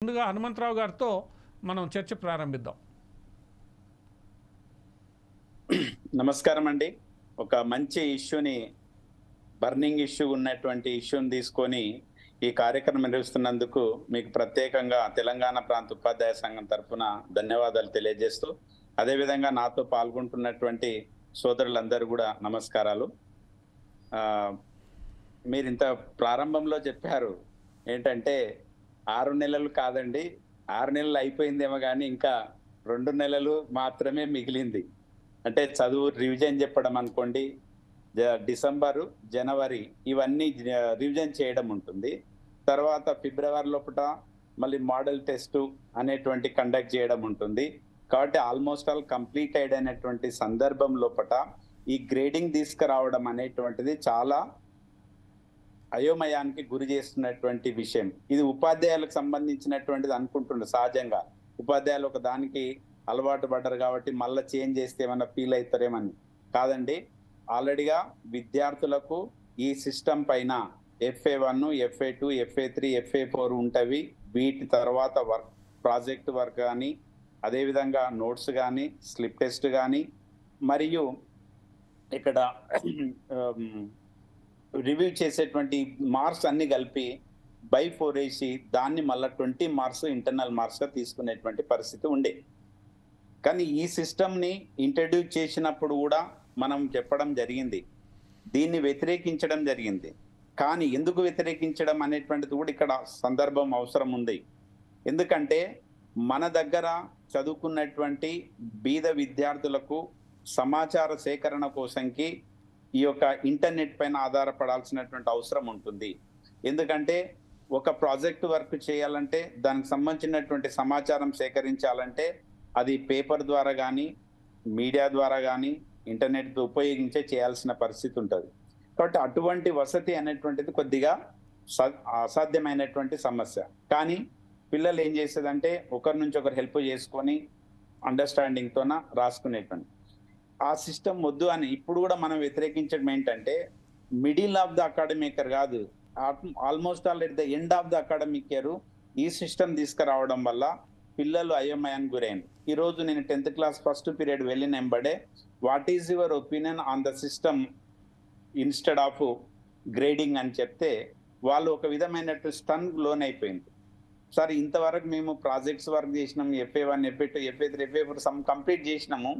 ముందుగా హనుమంతరావు గారితో మనం చర్చ ప్రారంభిద్దాం. నమస్కారం అండి. ఒక మంచి ఇష్యూని, బర్నింగ్ ఇష్యూ ఉన్నటువంటి ఇష్యూని తీసుకొని ఈ కార్యక్రమం నిర్వహిస్తున్నందుకు మీకు ప్రత్యేకంగా తెలంగాణ ప్రాంత ఉపాధ్యాయ సంఘం తరఫున ధన్యవాదాలు తెలియజేస్తూ, అదేవిధంగా నాతో పాల్గొంటున్నటువంటి సోదరులందరూ కూడా నమస్కారాలు. మీరు ఇంత ప్రారంభంలో చెప్పారు ఏంటంటే 6 నెలలు కాదండి, 6 నెలలు అయిపోయిందేమో కానీ ఇంకా 2 నెలలు మాత్రమే మిగిలింది. అంటే చదువు రివిజన్ చెప్పడం అనుకోండి, డిసెంబరు, జనవరి ఇవన్నీ రివిజన్ చేయడం ఉంటుంది. తర్వాత ఫిబ్రవరి లోపల మళ్ళీ మోడల్ టెస్ట్ అనేటువంటి కండక్ట్ చేయడం ఉంటుంది. కాబట్టి ఆల్మోస్ట్ ఆల్ కంప్లీటెడ్ అయినటువంటి సందర్భం లోపల ఈ గ్రేడింగ్ తీసుకురావడం అనేటువంటిది చాలా అయోమయానికి గురి చేస్తున్నటువంటి విషయం. ఇది ఉపాధ్యాయులకు సంబంధించినటువంటిది అనుకుంటుండే. సహజంగా ఉపాధ్యాయులు ఒక దానికి అలవాటు పడ్డారు కాబట్టి మళ్ళీ చేంజ్ చేస్తే ఏమన్నా ఫీల్ అవుతారేమని కాదండి. ఆల్రెడీగా విద్యార్థులకు ఈ సిస్టమ్ పైన FA1, FA2, FA3, FA4 ఉంటవి. వీటి తర్వాత వర్క్, ప్రాజెక్ట్ వర్క్ కానీ, అదేవిధంగా నోట్స్ కానీ, స్లిప్ టెస్ట్ కానీ, మరియు ఇక్కడ రివ్యూ చేసేటువంటి మార్క్స్ అన్ని కలిపి బై 4 వేసి దాన్ని మళ్ళీ 20 మార్క్స్ ఇంటర్నల్ మార్క్స్గా తీసుకునేటువంటి పరిస్థితి ఉండే. కానీ ఈ సిస్టమ్ని ఇంట్రడ్యూస్ చేసినప్పుడు కూడా మనం చెప్పడం జరిగింది, దీన్ని వ్యతిరేకించడం జరిగింది. కానీ ఎందుకు వ్యతిరేకించడం అనేటువంటిది కూడా ఇక్కడ సందర్భం అవసరం ఉంది. ఎందుకంటే మన దగ్గర చదువుకున్నటువంటి బీద విద్యార్థులకు సమాచార సేకరణ కోసంకి ఈ యొక్క ఇంటర్నెట్ పైన ఆధారపడాల్సినటువంటి అవసరం ఉంటుంది. ఎందుకంటే ఒక ప్రాజెక్ట్ వర్క్ చేయాలంటే, దానికి సంబంధించినటువంటి సమాచారం సేకరించాలంటే అది పేపర్ ద్వారా కానీ, మీడియా ద్వారా కానీ, ఇంటర్నెట్ ఉపయోగించే చేయాల్సిన పరిస్థితి ఉంటుంది. కాబట్టి అటువంటి వసతి అనేటువంటిది కొద్దిగా అసాధ్యమైనటువంటి సమస్య. కానీ పిల్లలు ఏం చేసేదంటే ఒకరి నుంచి ఒకరు హెల్ప్ చేసుకొని అండర్స్టాండింగ్తోన రాసుకునేటువంటి ఆ సిస్టమ్ వద్దు అని ఇప్పుడు కూడా మనం వ్యతిరేకించడం ఏంటంటే, middle of the academic year కాదు, almost all at the end of the academic year ఈ సిస్టమ్ తీసుకురావడం వల్ల పిల్లలు అయోమయానికి గురైన. ఈరోజు నేను 10th క్లాస్ ఫస్ట్ పీరియడ్ వెళ్ళిన ఎంబడే what is your opinion on the system instead of grading అని చెప్తే వాళ్ళు ఒక విధమైనట్టు స్టన్ లోన్ అయిపోయింది. సార్ ఇంతవరకు మేము ప్రాజెక్ట్స్ వర్క్ చేసినాము, FA1, FA2, FA3, FA4 some complete చేసినాము,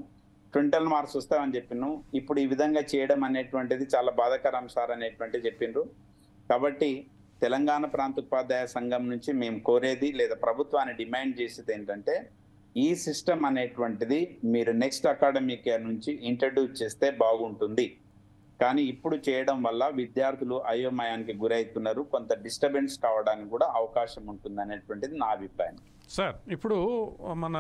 20 మార్క్స్ వస్తామని చెప్పినాము. ఇప్పుడు ఈ విధంగా చేయడం అనేటువంటిది చాలా బాధాకరం సార్ అనేటువంటి చెప్పిండ్రు. కాబట్టి తెలంగాణ ప్రాంత ఉపాధ్యాయ సంఘం నుంచి మేము కోరేది లేదా ప్రభుత్వాన్ని డిమాండ్ చేసేది ఏంటంటే, ఈ సిస్టమ్ అనేటువంటిది మీరు నెక్స్ట్ అకాడమిక్ ఇయర్ నుంచి ఇంట్రడ్యూస్ చేస్తే బాగుంటుంది. కానీ ఇప్పుడు చేయడం వల్ల విద్యార్థులు అయోమయానికి గురవుతున్నారు, కొంత డిస్టర్బెన్స్ కావడానికి కూడా అవకాశం ఉంటుంది అనేటువంటిది నా అభిప్రాయం. సార్ ఇప్పుడు మన